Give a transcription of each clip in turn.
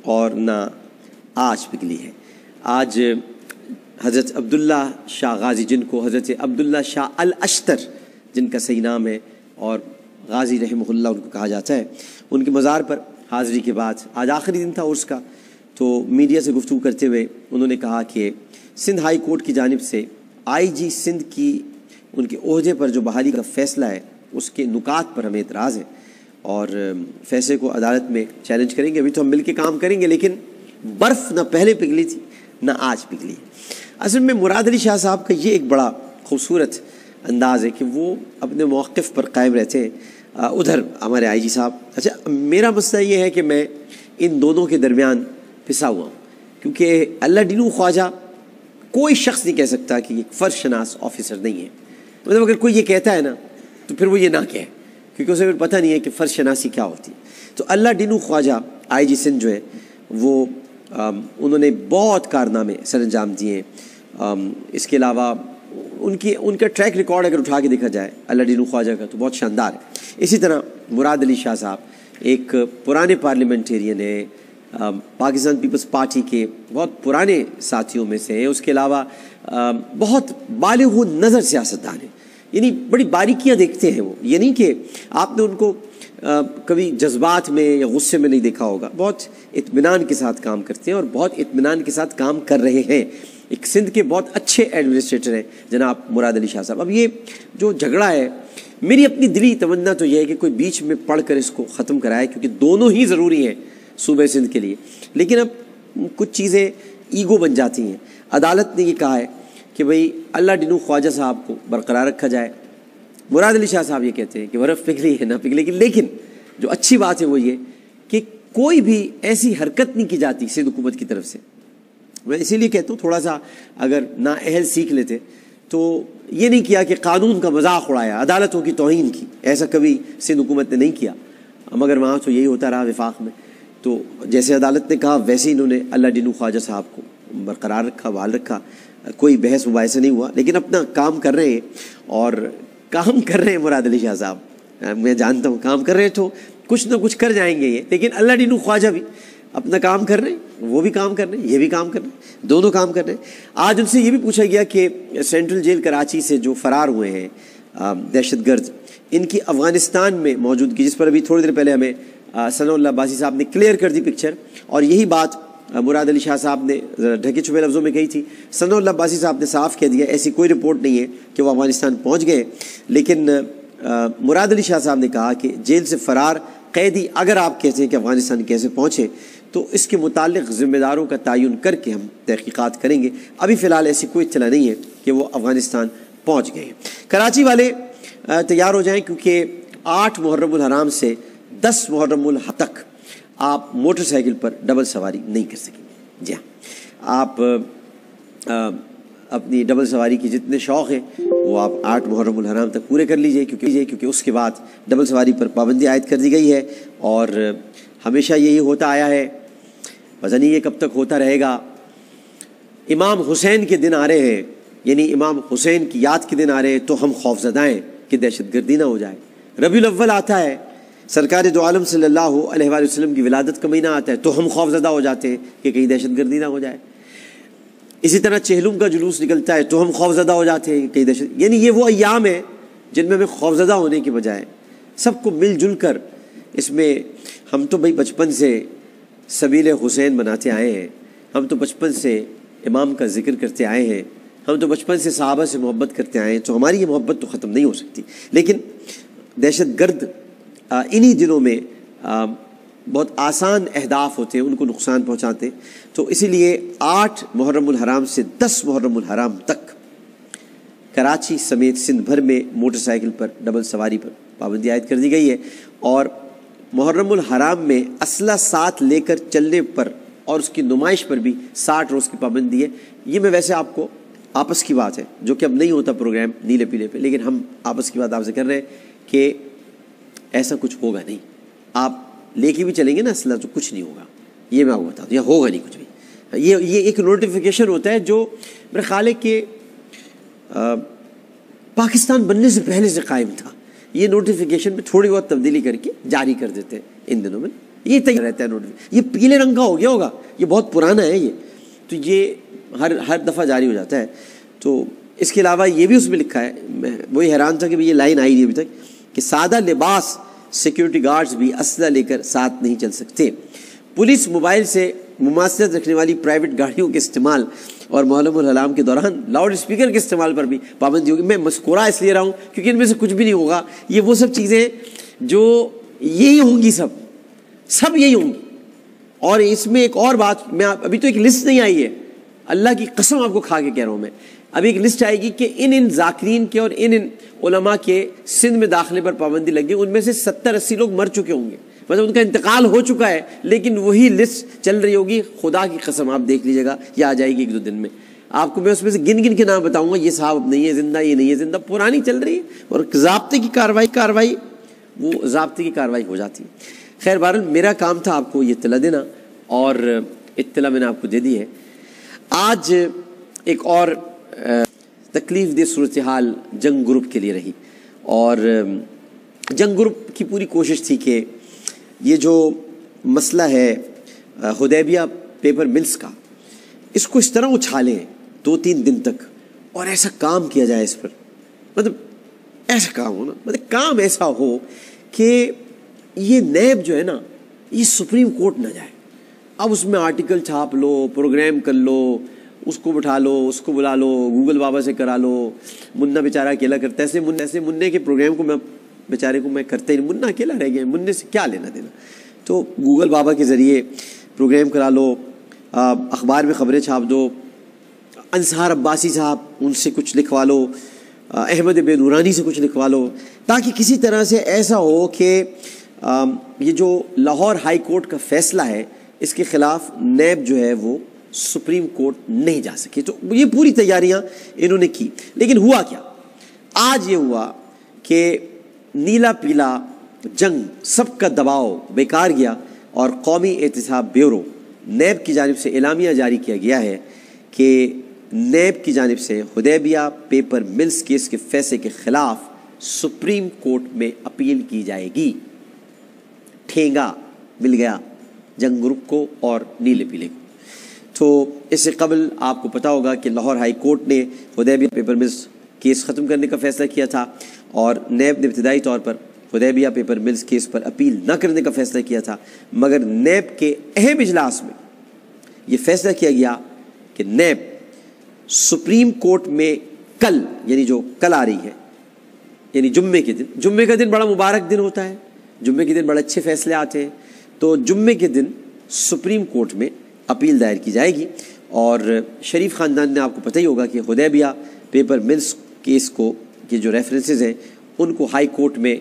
اور نہ آج پگھلی ہے۔ آج حضرت عبداللہ شاہ غازی، جن کو حضرت عبداللہ شاہ الاشتر جن کا صحیح نام ہے اور غازی رحمہ اللہ ان کو کہا جاتا ہے، ان کے مزار پر حاضری کے بعد آج آخری دن تھا عرس کا، تو میڈیا سے گفتگو کرتے ہوئے انہوں نے کہا کہ سندھ ہائی کورٹ کی جانب سے آئی جی سندھ کی ان کے عہدے پر جو بحالی کا فیصلہ ہے اس کے نکات پر ہمیں اعتراض ہے اور فیصلے کو عدالت میں چیلنج کریں گے۔ ابھی تو ہم مل کے کام کریں گے، لیکن برف نہ پہلے پگھلی تھی نہ آج پگھلی ہے۔ اصل میں مراد علی شاہ صاحب کا یہ ایک بڑا خوبصورت انداز ہے کہ وہ اپنے موقف پر قائم رہتے ہیں۔ ادھر ہمارے آئی جی صاحب، اچھا میرا مسئلہ یہ ہے کہ میں ان دونوں کے درمیان پھنسا ہوا ہوں، کیونکہ اللہ ڈینو خواجہ کوئی شخص نہیں کہہ سکتا کہ یہ فرض شناس آفیسر نہیں ہے۔ مطلب اگر کوئی یہ کہتا ہے نا تو پھر وہ یہ نہ کہے، کیونکہ اسے پتہ نہیں ہے کہ فرض شناسی کیا ہوتی ہے۔ تو اللہ ڈینو خواجہ آئی جی سندھ جو ہے وہ انہوں نے بہت کارنامے سر انجام دیے ہیں۔ اس کے علاوہ ان کا ٹریک ریکارڈ اگر اٹھا کے دیکھا جائے اللہ ڈینو خواجہ کا تو بہت شاندار ہے۔ اسی طرح مراد علی شاہ صاحب ایک پرانے پارلیمنٹیرین ہیں، پاکستان پیپلز پارٹی کے بہت پرانے ساتھیوں میں سے ہیں۔ اس کے علاوہ بہت بالغ نظر سیاستدان ہیں، یعنی بڑی باریکیاں دیکھتے ہیں وہ، یہ نہیں کہ آپ نے ان کو کبھی جذبات میں یا غصے میں نہیں دیکھا ہوگا، بہت اطمینان کے ساتھ کام کرتے ہیں اور بہت اطمینان کے ساتھ کام کر رہے ہیں۔ ایک سندھ کے بہت اچھے ایڈمنسٹریٹر ہیں جناب مراد علی شاہ صاحب۔ اب یہ جو جھگڑا ہے، میری اپنی دلی تمنا تو یہ ہے کہ کوئی بیچ میں پڑھ کر اس کو ختم کرائے، کیونکہ دونوں ہی ضروری ہیں صوبہ سندھ کے لیے، لیکن اب کچھ چیزیں ایگو بن جاتی ہیں۔ عدالت نے یہ کہا ہے کہ بھئی اللہ ڈینو خواجہ صاحب کو برقرار رکھا جائے۔ مراد علی شاہ صاحب یہ کہتے ہیں کہ برف پگھلی ہے نہ پگھلی، لیکن جو اچھی بات ہے وہ یہ کہ کوئی بھی ایسی حرکت نہیں کی جاتی سندھ حکومت کی طرف سے۔ میں اسی لیے کہتا ہوں تھوڑا سا اگر نااہل سیکھ لیتے تو یہ نہیں کیا کہ قانون کا مذاق اڑایا، عدالتوں کی توہین کی، ایسا کبھی سندھ حکومت نے نہیں کیا، مگر وہاں تو یہی ہوتا رہا وفاق میں۔ تو جیسے عدالت نے کہا ویسے انہوں نے اللہ ڈینو خواجہ صاحب کو برقرار رکھا، بحال رکھا، کوئی بحث مباحثہ نہیں ہوا، لیکن اپنا کام کر رہے ہیں اور کام کر رہے ہیں مراد علی شاہ صاحب، میں جانتا ہوں کام کر رہے تو کچھ نہ کچھ کر جائیں گے یہ، لیکن اللہ ڈینو خواجہ بھی اپنا کام کر رہے ہیں، وہ بھی کام کر رہے ہیں، یہ بھی کام کر رہے ہیں، دونوں کام کر رہے ہیں۔ آج ان سے یہ بھی پوچھا گیا کہ سینٹرل جیل کراچی سے جو فرار ہوئے ہیں دہشت گرد، ان کی افغانستان میں موجودگی، جس پر ابھی تھوڑی دیر پہلے ہمیں ثناء اللہ عباسی صاحب نے کلیئر کر دی پکچر، اور یہی بات مراد علی شاہ صاحب نے ڈھکے چھپے لفظوں میں کہی تھی۔ ثناء اللہ عباسی صاحب نے صاف کہہ دیا ایسی کوئی رپورٹ نہیں ہے کہ وہ افغانستان پہنچ گئے، لیکن مراد علی شاہ صاحب نے کہا کہ جیل سے فرار قیدی اگر آپ کہتے ہیں کہ افغانستان کیسے پہنچے تو اس کے متعلق ذمہ داروں کا تعین کر کے ہم تحقیقات کریں گے۔ ابھی فی الحال ایسی کوئی اطلاع نہیں ہے کہ وہ افغانستان پہنچ گئے ہیں۔ کراچی والے تیار ہو جائیں، کیونکہ 8 محرم الحرام سے 10 محرم الحرام تک آپ موٹر سائیکل پر ڈبل سواری نہیں کر سکیں گے۔ جی ہاں، آپ اپنی ڈبل سواری کی جتنے شوق ہیں وہ آپ 8 محرم الحرام تک پورے کر لیجئے، کیونکہ اس کے بعد ڈبل سواری پر پابندی عائد کر دی گئی ہے، اور ہمیشہ یہی ہوتا آیا ہے، پتہ نہیں یہ کب تک ہوتا رہے گا۔ امام حسین کے دن آ رہے ہیں، یعنی امام حسین کی یاد کے دن آ رہے ہیں، تو ہم خوف زدہ ہیں کہ دہشت گردی نہ ہو جائے۔ ربیع الاول آتا ہے، سرکار دو عالم صلی اللہ علیہ وآلہ وسلم کی ولادت کا مہینہ آتا ہے، تو ہم خوف زدہ ہو جاتے ہیں کہ کہیں دہشت گردی نہ ہو جائے۔ اسی طرح چہلم کا جلوس نکلتا ہے تو ہم خوف زدہ ہو جاتے ہیں کہ کہیں دہشت، یعنی یہ وہ ایام ہیں جن میں ہمیں خوف زدہ ہونے کی بجائے سب کو مل جل کر، اس میں ہم تو بھائی بچپن سے سبیل حسین مناتے آئے ہیں، ہم تو بچپن سے امام کا ذکر کرتے آئے ہیں، ہم تو بچپن سے صحابہ سے محبت کرتے آئے ہیں، تو ہماری یہ محبت تو ختم نہیں ہو سکتی۔ لیکن دہشت گرد انہی دنوں میں بہت آسان اہداف ہوتے ہیں، ان کو نقصان پہنچاتے ہیں، تو اسی لیے 8 محرم الحرام سے 10 محرم الحرام تک کراچی سمیت سندھ بھر میں موٹر سائیکل پر ڈبل سواری پر پابندی عائد کر دی گئی ہے، اور محرم الحرام میں اسلحہ ساتھ لے کر چلنے پر اور اس کی نمائش پر بھی 60 روز کی پابندی ہے۔ یہ میں ویسے آپ کو آپس کی بات ہے، جو کہ اب نہیں ہوتا پروگرام نیلے پیلے پہ، لیکن ہم آپس کی بات آپ سے کر رہے ہیں کہ ایسا کچھ ہوگا نہیں، آپ لے کے بھی چلیں گے نا اسلحہ تو کچھ نہیں ہوگا، یہ میں آپ کو بتا دوں، یہ ہوگا نہیں کچھ بھی۔ یہ ایک نوٹیفیکیشن ہوتا ہے جو میرے خیال ہے کہ پاکستان بننے سے پہلے سے قائم تھا، یہ نوٹیفیکیشن میں تھوڑی بہت تبدیلی کر کے جاری کر دیتے ہیں ان دنوں میں۔ یہ تیار رہتا ہے نوٹیفکیشن. یہ پیلے رنگ کا ہو گیا ہوگا, یہ بہت پرانا ہے یہ, تو یہ ہر دفعہ جاری ہو جاتا ہے. تو اس کے علاوہ یہ بھی اس میں لکھا ہے, میں وہی حیران تھا کہ یہ لائن آئی نہیں ابھی تک, کہ سادہ لباس سیکیورٹی گارڈز بھی اسلحہ لے کر ساتھ نہیں چل سکتے. پولیس موبائل سے مماثلت رکھنے والی پرائیویٹ گاڑیوں کے استعمال اور محرم الحرام کے دوران لاؤڈ اسپیکر کے استعمال پر بھی پابندی ہوگی. میں مسکورا اس لیے رہا ہوں کیونکہ ان میں سے کچھ بھی نہیں ہوگا. یہ وہ سب چیزیں جو یہی ہوں گی, سب یہی ہوں گی. اور اس میں ایک اور بات, میں ابھی تو ایک لسٹ نہیں آئی ہے, اللہ کی قسم آپ کو کھا کے کہہ رہا ہوں میں, ابھی ایک لسٹ آئے گی کہ ان ذاکرین کے اور ان علماء کے سندھ میں داخلے پر پابندی لگی. ان میں سے 70-80 لوگ مر چکے ہوں گے, مطلب ان کا انتقال ہو چکا ہے, لیکن وہی لسٹ چل رہی ہوگی. خدا کی قسم آپ دیکھ لیجیے گا, یہ آ جائے گی 1-2 دن میں. آپ کو میں اس میں سے گن کے نام بتاؤں گا, یہ صاحب اب نہیں ہے زندہ, یہ نہیں ہے زندہ, پرانی چل رہی ہے. اور ضابطے کی کاروائی وہ ضابطے کی کاروائی ہو جاتی ہے. خیر بہرحال میرا کام تھا آپ کو یہ اطلاع دینا, اور اطلاع میں نے آپ کو دے دی ہے. آج ایک اور تکلیف دہ صورتحال جنگ گروپ کے لیے رہی, اور جنگ گروپ کی پوری کوشش تھی کہ یہ جو مسئلہ ہے حدیبیہ پیپر ملز کا, اس کو اس طرح اچھالیں 2-3 دن تک, اور ایسا کام کیا جائے اس پر, مطلب ایسا کام ہو نا, مطلب کام ایسا ہو کہ یہ نیب جو ہے نا, یہ سپریم کورٹ نہ جائے. اب اس میں آرٹیکل چھاپ لو, پروگرام کر لو, اس کو بٹھا لو, اس کو بلا لو, گوگل بابا سے کرا لو. منا بیچارہ اکیلا کرتا ہے, ایسے منع کے پروگرام کو میں بیچارے کو میں کرتے ہی, منا اکیلا رہ گیا, منع سے کیا لینا دینا. تو گوگل بابا کے ذریعے پروگرام کرا لو, اخبار میں خبریں چھاپ دو, انصار عباسی صاحب ان سے کچھ لکھوا لو, احمد بے نورانی سے کچھ لکھوا لو, تاکہ کسی طرح سے ایسا ہو کہ یہ جو لاہور ہائی کورٹ کا فیصلہ ہے اس کے خلاف نیب جو ہے وہ سپریم کورٹ نہیں جا سکے. تو یہ پوری تیاریاں انہوں نے کی. لیکن ہوا کیا, آج یہ ہوا کہ نیلا پیلا جنگ, سب کا دباؤ بیکار گیا, اور قومی احتساب بیورو نیب کی جانب سے اعلامیہ جاری کیا گیا ہے کہ نیب کی جانب سے حدیبیہ پیپر ملز کیس کے فیصلے کے خلاف سپریم کورٹ میں اپیل کی جائے گی. ٹھینگا مل گیا جنگ گروپ کو اور نیلے پیلے کو. تو اس سے قبل آپ کو پتا ہوگا کہ لاہور ہائی کورٹ نے حدیبیہ پیپر ملز کیس ختم کرنے کا فیصلہ کیا تھا, اور نیب نے ابتدائی طور پر حدیبیہ پیپر ملز کیس پر اپیل نہ کرنے کا فیصلہ کیا تھا. مگر نیب کے اہم اجلاس میں یہ فیصلہ کیا گیا کہ نیب سپریم کورٹ میں کل, یعنی جو کل آ رہی ہے, یعنی جمعے کے دن, جمعے کا دن بڑا مبارک دن ہوتا ہے, جمعے کے دن بڑے اچھے فیصلے آتے ہیں, تو جمعے کے دن سپریم کورٹ میں اپیل دائر کی جائے گی. اور شریف خاندان نے, آپ کو پتہ ہی ہوگا کہ حدیبیہ پیپر ملز کیس کو کے جو ریفرنسز ہیں ان کو ہائی کورٹ میں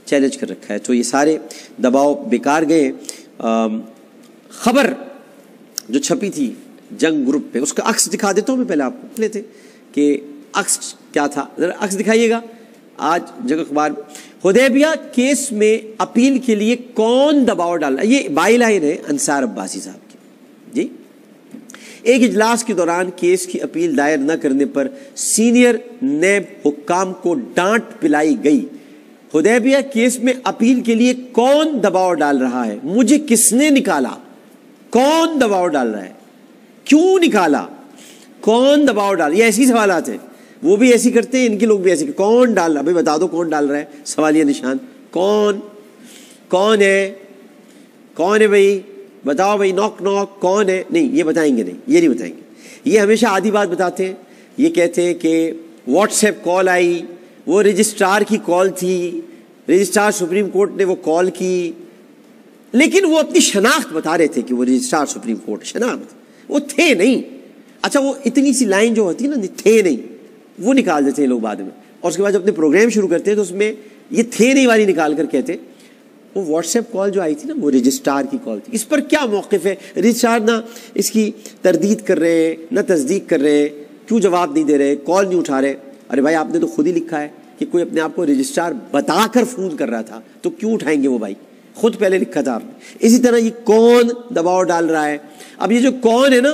چیلنج کر رکھا ہے. تو یہ سارے دباؤ بیکار گئے. خبر جو چھپی تھی جنگ گروپ پہ, اس کا عکس دکھا دیتا ہوں میں پہلے آپ کو لیتے کہ عکس کیا تھا, ذرا عکس دکھائیے گا. آج جنگ اخبار حدیبیہ کیس میں اپیل کے لیے کون دباؤ ڈال رہا ہے, یہ بائی لائن ہے انصار عباسی صاحب کی. جی, ایک اجلاس کے دوران کیس کی اپیل دائر نہ کرنے پر سینئر نیب حکام کو ڈانٹ پلائی گئی. حدیبیہ کیس میں اپیل کے لیے کون دباؤ ڈال رہا ہے, مجھے کس نے نکالا, کون دباؤ ڈال رہا ہے, کیوں نکالا, کون دباؤ ڈال, یہ ایسی سوالات ہیں. وہ بھی ایسی کرتے ہیں, ان کے لوگ بھی ایسی, کون ڈال رہا ہے, بھائی بتا دو کون ڈال رہا ہے, سوالیہ نشان. کون ہے بھائی, بتاؤ بھائی, نوک کون ہے. نہیں, یہ بتائیں گے نہیں, یہ نہیں بتائیں گے. یہ ہمیشہ آدھی بات بتاتے ہیں. یہ کہتے ہیں کہ واٹس ایپ کال آئی, وہ رجسٹرار کی کال تھی, رجسٹرار سپریم کورٹ نے وہ کال کی, لیکن وہ اپنی شناخت بتا رہے تھے کہ وہ رجسٹرار سپریم کورٹ, شناخت وہ تھے نہیں. اچھا, وہ اتنی سی لائن جو ہوتی ہے نا, تھے نہیں, وہ نکال دیتے ہیں لوگ بعد میں, اور اس کے بعد جب اپنے پروگرام شروع کرتے ہیں تو اس میں یہ تھے نہیں والی نکال کر کہتے وہ واٹس ایپ کال جو آئی تھی نا وہ رجسٹرار کی کال تھی. اس پر کیا موقف ہے, رجسٹرار نہ اس کی تردید کر رہے ہیں نہ تصدیق کر رہے ہیں, کیوں جواب نہیں دے رہے, کال نہیں اٹھا رہے. ارے بھائی, آپ نے تو خود ہی لکھا ہے کہ کوئی اپنے آپ کو رجسٹرار بتا کر فون کر رہا تھا, تو کیوں اٹھائیں گے وہ بھائی, خود پہلے لکھا تھا آپ نے. اسی طرح یہ کون دباؤ ڈال رہا ہے. اب یہ جو کون ہے نا,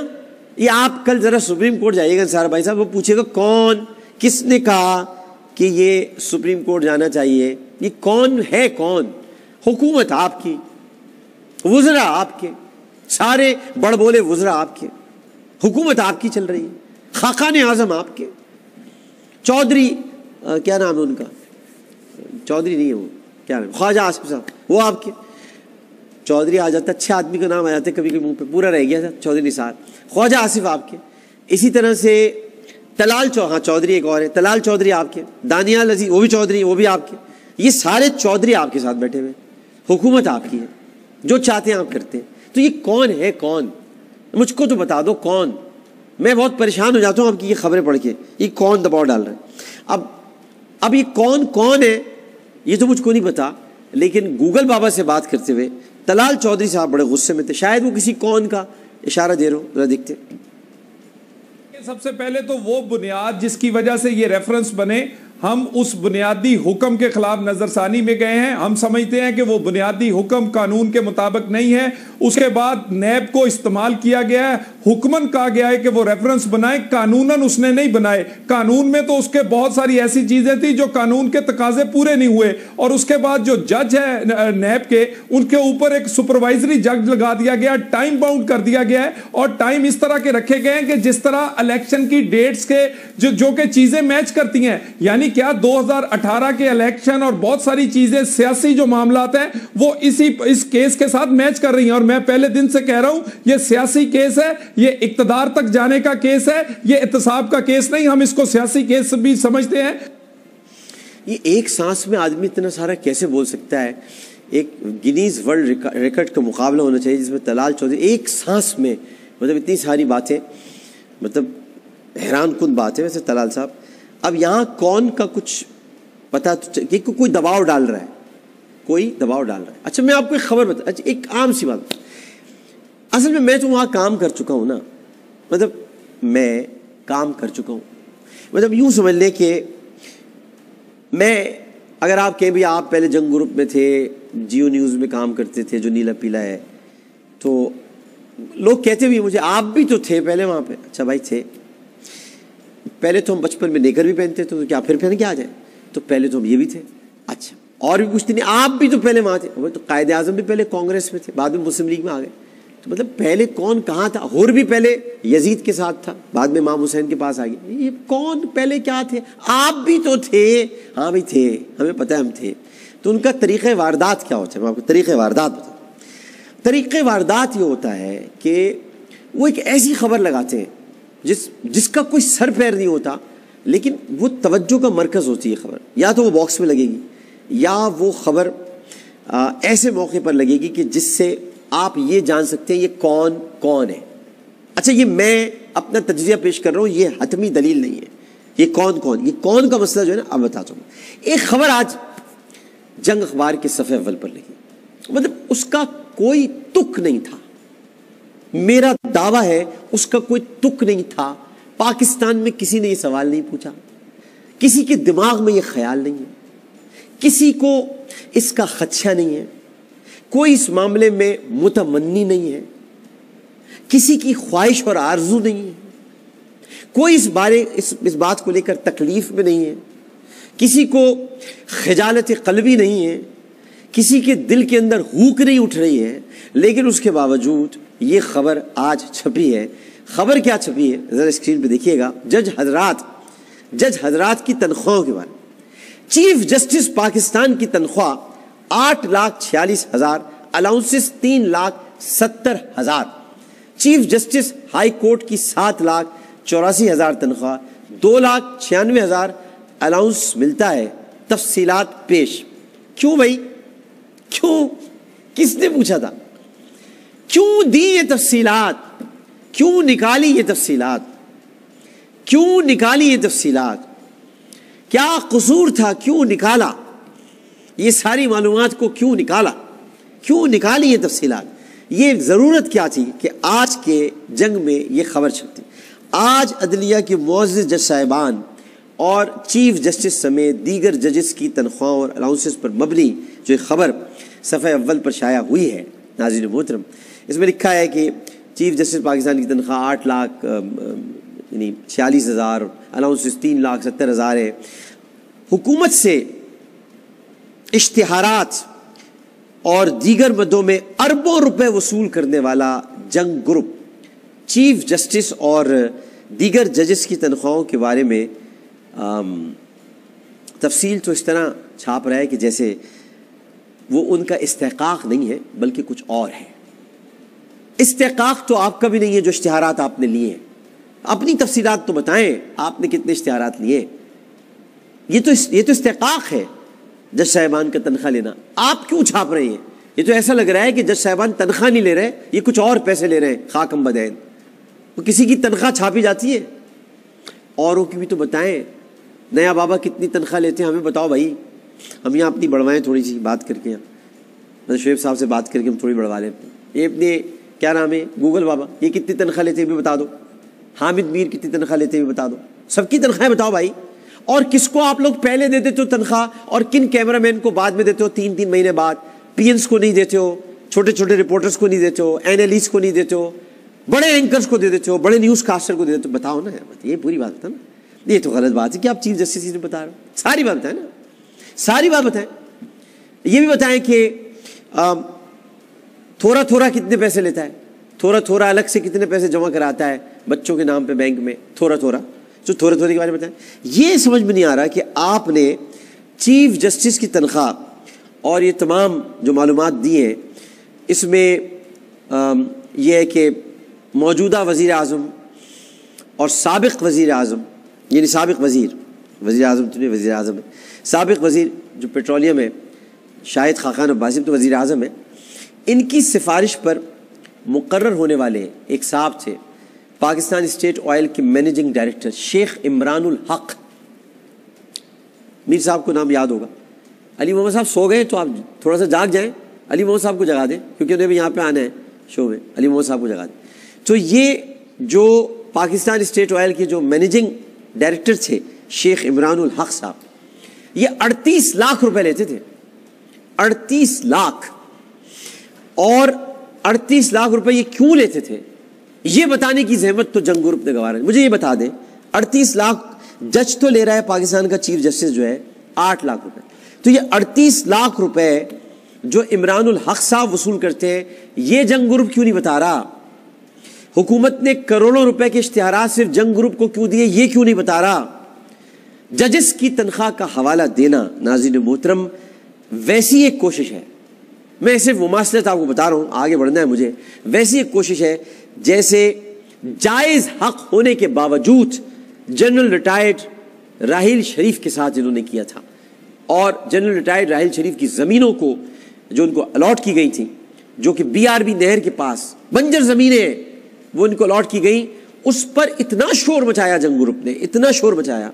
یہ آپ کل ذرا سپریم کورٹ جائیے گا سارا بھائی صاحب, وہ پوچھے گا کون, کس نے کہا کہ یہ سپریم کورٹ جانا چاہیے, یہ کون ہے, کون, حکومت آپ کی, وزراء آپ کے، سارے بڑ بولے وزراء آپ کے، حکومت آپ کی چل رہی ہے، خاقان اعظم آپ کے، چودھری کیا نام ہے ان کا، چودھری نہیں ہے وہ، کیا نام، خواجہ آصف صاحب، وہ آپ کے، چودھری آ جاتا، اچھے آدمی کا نام آ جاتا ہے کبھی کبھی منہ پہ، پورا رہ گیا تھا چودھری نثار، خواجہ آصف آپ کے، اسی طرح سے تلال چودھری ایک اور ہے، تلال چودھری آپ کے، دانیال عزیز وہ بھی چودھری، وہ بھی آپ کے، یہ سارے چودھری آپ کے ساتھ بیٹھے ہوئے، حکومت آپ کی ہے، جو چاہتے ہیں آپ کرتے ہیں۔ تو یہ کون ہے؟ کون؟ مجھ کو تو بتا دو کون؟ میں بہت پریشان ہو جاتا ہوں آپ کی یہ خبریں پڑھ کے، یہ کون دباؤ ڈال رہا ہے؟ اب یہ کون ہے یہ تو مجھ کو نہیں پتا، لیکن گوگل بابا سے بات کرتے ہوئے تلال چودھری صاحب بڑے غصے میں تھے، شاید وہ کسی کون کا اشارہ دے رہے ہو، ذرا دیکھتے۔ سب سے پہلے تو وہ بنیاد جس کی وجہ سے یہ ریفرنس بنے، ہم اس بنیادی حکم کے خلاف نظر ثانی میں گئے ہیں۔ ہم سمجھتے ہیں کہ وہ بنیادی حکم قانون کے مطابق نہیں ہے۔ اس کے بعد نیب کو استعمال کیا گیا ہے، حکمن کہا گیا ہے کہ وہ ریفرنس بنائے، قانوناً اس نے نہیں بنائے۔ قانون میں تو اس کے بہت ساری ایسی چیزیں تھیں جو قانون کے تقاضے پورے نہیں ہوئے، اور اس کے بعد جو جج ہے نیب کے، ان کے اوپر ایک سپروائزری جج لگا دیا گیا، ٹائم باؤنڈ کر دیا گیا ہے، اور ٹائم اس طرح کے رکھے گئے ہیں کہ جس طرح الیکشن کی ڈیٹس کے جو کہ چیزیں میچ کرتی ہیں، یعنی کیا 2018 کے الیکشن اور بہت ساری چیزیں سیاسی جو معاملات ہیں وہ اس کیس کے ساتھ میچ کر رہی ہیں۔ اور میں پہلے دن سے کہہ رہا ہوں یہ سیاسی کیس ہے، یہ اقتدار تک جانے کا کیس ہے، یہ احتساب کا کیس نہیں۔ ہم اس کو سیاسی کیس بھی سمجھتے ہیں۔ یہ ایک سانس میں آدمی اتنا سارا کیسے بول سکتا ہے؟ ایک گینیز ورلڈ ریکارڈ کا مقابلہ ہونا چاہیے جس میں تلال چودھری ایک سانس میں مطلب اتنی ساری باتیں، مطلب حیران کن بات ہے۔ ویسے تلال صاحب اب یہاں کون کا کچھ پتا کہ کوئی دباؤ ڈال رہا ہے، کوئی دباؤ ڈال رہا ہے۔ اچھا میں آپ کو ایک خبر بتا، اچھا ایک عام سی بات، اصل میں تو وہاں کام کر چکا ہوں نا، مطلب میں کام کر چکا ہوں، مطلب یوں سمجھ لیں کہ میں، اگر آپ کہیں بھی آپ پہلے جنگ گروپ میں تھے، جیو نیوز میں کام کرتے تھے جو نیلا پیلا ہے، تو لوگ کہتے بھی مجھے آپ بھی تو تھے پہلے وہاں پہ۔ اچھا بھائی تھے، پہلے تو ہم بچپن میں نیکر بھی پہنتے تھے، تو کیا پھر پہن کے آ جائیں؟ تو پہلے تو ہم یہ بھی تھے۔ اچھا اور بھی پوچھتے نہیں آپ بھی تو پہلے وہاں تھے، تو قائد اعظم بھی پہلے کانگریس میں تھے، بعد میں مسلم لیگ میں آ گئے، تو مطلب پہلے کون کہاں تھا؟ ہور بھی پہلے یزید کے ساتھ تھا، بعد میں امام حسین کے پاس آ گیا، یہ کون پہلے کیا تھے؟ آپ بھی تو تھے۔ ہاں بھی تھے، ہمیں پتہ ہے ہم تھے۔ تو ان کا طریقہ واردات کیا ہوتا ہے؟ میں آپ کو طریقہ واردات بتاؤں۔ طریقہ واردات یہ ہوتا ہے کہ وہ ایک ایسی خبر لگاتے ہیں جس کا کوئی سر پیر نہیں ہوتا، لیکن وہ توجہ کا مرکز ہوتی ہے خبر، یا تو وہ باکس میں لگے گی یا وہ خبر ایسے موقع پر لگے گی کہ جس سے آپ یہ جان سکتے ہیں یہ کون ہے۔ اچھا یہ میں اپنا تجزیہ پیش کر رہا ہوں، یہ حتمی دلیل نہیں ہے، یہ کون کا مسئلہ جو ہے نا اب بتاتا ہوں۔ ایک خبر آج جنگ اخبار کے صفحے اول پر لگی، مطلب اس کا کوئی تک نہیں تھا، میرا دعویٰ ہے اس کا کوئی تک نہیں تھا۔ پاکستان میں کسی نے یہ سوال نہیں پوچھا، کسی کے دماغ میں یہ خیال نہیں ہے، کسی کو اس کا خدشہ نہیں ہے، کوئی اس معاملے میں متمنی نہیں ہے، کسی کی خواہش اور آرزو نہیں ہے، کوئی اس بات کو لے کر تکلیف میں نہیں ہے، کسی کو خجالت قلبی نہیں ہے، کسی کے دل کے اندر ہوک نہیں اٹھ رہی ہے، لیکن اس کے باوجود یہ خبر آج چھپی ہے۔ خبر کیا چھپی ہے ذرا اسکرین پہ دیکھیے گا۔ جج حضرات کی تنخواہوں کے بارے میں، چیف جسٹس پاکستان کی تنخواہ 8,46,000، allowances 3,70,000، chief justice high court کی 7,84,000 تنخواہ، 2,96,000 الاؤنس ملتا ہے۔ تفصیلات پیش۔ کیوں بھائی؟ کیوں؟ کس نے پوچھا تھا؟ کیوں دی یہ تفصیلات؟ کیوں نکالی یہ تفصیلات؟ کیوں نکالی یہ تفصیلات؟ کیا قصور تھا؟ کیوں نکالا یہ ساری معلومات کو؟ کیوں نکالا؟ کیوں نکالی یہ تفصیلات؟ یہ ضرورت کیا تھی کہ آج کے جنگ میں یہ خبر چھپتی؟ آج عدلیہ کے معزز جج صاحبان اور چیف جسٹس سمیت دیگر ججز کی تنخواہوں اور الاؤنسز پر مبنی جو خبر صفحہ اول پر شائع ہوئی ہے، ناظرین محترم، اس میں لکھا ہے کہ چیف جسٹس پاکستان کی تنخواہ 8,46,000، الاؤنسز 3,70,000 ہے۔ حکومت سے اشتہارات اور دیگر مدوں میں اربوں روپے وصول کرنے والا جنگ گروپ چیف جسٹس اور دیگر ججز کی تنخواہوں کے بارے میں تفصیل تو اس طرح چھاپ رہا ہے کہ جیسے وہ ان کا استحقاق نہیں ہے بلکہ کچھ اور ہے۔ استحقاق تو آپ کا بھی نہیں ہے جو اشتہارات آپ نے لیے ہیں، اپنی تفصیلات تو بتائیں آپ نے کتنے اشتہارات لیے۔ یہ تو استحقاق ہے جج صاحبان کا تنخواہ لینا، آپ کیوں چھاپ رہے ہیں؟ یہ تو ایسا لگ رہا ہے کہ جج صاحبان تنخواہ نہیں لے رہے، یہ کچھ اور پیسے لے رہے ہیں خاک ہم بدین۔ وہ کسی کی تنخواہ چھاپی جاتی ہے، اوروں کی بھی تو بتائیں۔ نیا بابا کتنی تنخواہ لیتے ہیں ہمیں بتاؤ بھائی، ہم یہاں اپنی بڑھوائیں تھوڑی سی بات کر کے، شعیب صاحب سے بات کر کے ہم تھوڑی بڑھوا لیں۔ یہ اپنے کیا نام ہے گوگل بابا، یہ کتنی تنخواہ لیتے ہیں بھی بتا دو، حامد میر کتنی تنخواہ لیتے ہیں بھی بتا دو، سب کی تنخواہیں بتاؤ بھائی۔ اور کس کو آپ لوگ پہلے دے دیتے ہو تنخواہ اور کن کیمرہ مین کو بعد میں دیتے ہو 3 مہینے بعد؟ پی اینس کو نہیں دیتے ہو، چھوٹے چھوٹے رپورٹرز کو نہیں دیتے ہو، اینالسٹ کو نہیں دیتے ہو، بڑے اینکرز کو دے دیتے ہو، بڑے نیوز کاسٹر کو دے دیتے ہو۔ بتاؤ نا، یہ پوری بات ہے نا، یہ تو غلط بات ہے کہ آپ چیف جسٹس نے بتا رہے ہو۔ ساری بات بتائیں نا، ساری بات بتائیں۔ یہ بھی بتائیں کہ تھوڑا تھوڑا کتنے پیسے لیتا ہے، تھوڑا تھوڑا الگ سے کتنے پیسے جمع کراتا ہے بچوں کے نام پہ بینک میں، تھوڑا تھوڑا تھوڑے تھوڑے کے بارے میں بتائیں۔ یہ سمجھ میں نہیں آ رہا کہ آپ نے چیف جسٹس کی تنخواہ اور یہ تمام جو معلومات دی ہیں، اس میں یہ ہے کہ موجودہ وزیر اعظم اور سابق وزیر اعظم، یعنی سابق وزیر اعظم تو نہیں، وزیر اعظم ہے، سابق وزیر جو پیٹرولیم ہے شاہد خاقان عباسی تو وزیر اعظم ہے، ان کی سفارش پر مقرر ہونے والے ایک صاحب تھے پاکستان اسٹیٹ آئل کے مینیجنگ ڈائریکٹر شیخ عمران الحق۔ میر صاحب کو نام یاد ہوگا۔ علی محمد صاحب سو گئے تو آپ تھوڑا سا جاگ جائیں، علی محمد صاحب کو جگا دیں کیونکہ انہیں بھی یہاں پہ آنا ہے شو میں، علی محمد صاحب کو جگا دیں۔ تو یہ جو پاکستان اسٹیٹ آئل کے جو مینیجنگ ڈائریکٹر تھے شیخ عمران الحق صاحب، یہ 38 لاکھ روپے لیتے تھے، 38 لاکھ۔ اور 38 لاکھ روپے یہ کیوں لیتے تھے یہ بتانے کی زحمت تو جنگ گروپ نے گوارا ہے۔ مجھے یہ بتا دیں 38 لاکھ جج تو لے رہا ہے پاکستان کا چیف جسٹس جو ہے 8 لاکھ روپے، تو یہ 38 لاکھ روپے جو عمران الحق صاحب وصول کرتے ہیں یہ جنگ گروپ کیوں نہیں بتا رہا؟ حکومت نے کروڑوں روپے کے اشتہارات صرف جنگ گروپ کو کیوں دیے یہ کیوں نہیں بتا رہا؟ ججز کی تنخواہ کا حوالہ دینا ناظرین محترم ویسی ایک کوشش ہے، میں صرف مماثلت آپ کو بتا رہا ہوں، آگے بڑھنا ہے مجھے، ویسی ایک کوشش ہے جیسے جائز حق ہونے کے باوجود جنرل ریٹائرڈ راحیل شریف کے ساتھ انہوں نے کیا تھا، اور جنرل ریٹائرڈ راحیل شریف کی زمینوں کو جو ان کو الاٹ کی گئی تھی، جو کہ BRB نہر کے پاس بنجر زمینیں وہ ان کو الاٹ کی گئی، اس پر اتنا شور مچایا جنگ گروپ نے، اتنا شور مچایا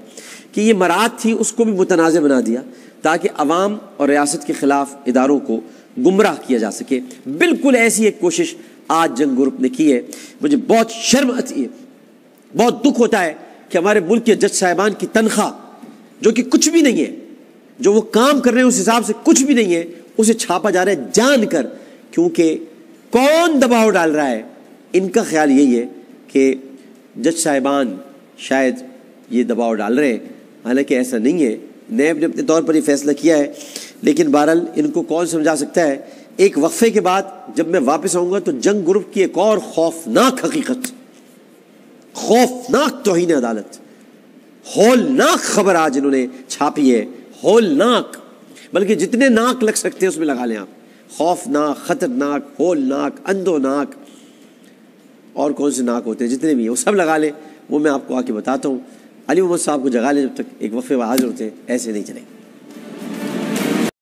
کہ یہ مراد تھی اس کو بھی متنازع بنا دیا تاکہ عوام اور ریاست کے خلاف اداروں کو گمراہ کیا جا سکے۔ بالکل ایسی ایک کوشش آج جنگ گروپ نے کی ہے۔ مجھے بہت شرم آتی ہے، بہت دکھ ہوتا ہے کہ ہمارے ملک کے جج صاحبان کی تنخواہ جو کہ کچھ بھی نہیں ہے، جو وہ کام کر رہے ہیں اس حساب سے کچھ بھی نہیں ہے، اسے چھاپا جا رہا ہے جان کر۔ کیونکہ کون دباؤ ڈال رہا ہے؟ ان کا خیال یہی ہے کہ جج صاحبان شاید یہ دباؤ ڈال رہے ہیں، حالانکہ ایسا نہیں ہے۔ نیب نے اپنے طور پر یہ فیصلہ کیا ہے، لیکن بہرحال ان کو کون سمجھا سکتا ہے؟ ایک وقفے کے بعد جب میں واپس آؤں گا تو جنگ گروپ کی ایک اور خوفناک حقیقت، خوفناک توہین عدالت، ہولناک خبر آج انہوں نے چھاپی ہے، ہولناک، بلکہ جتنے ناک لگ سکتے ہیں اس میں لگا لیں آپ، خوفناک، خطرناک، ہولناک، اندوناک، اور کون سے ناک ہوتے ہیں جتنے بھی ہیں وہ سب لگا لیں، وہ میں آپ کو آ کے بتاتا ہوں۔ علی محمد صاحب کو جگا لیں جب تک، ایک وقفے حاضر ہوتے ہیں، ایسے نہیں چلیں۔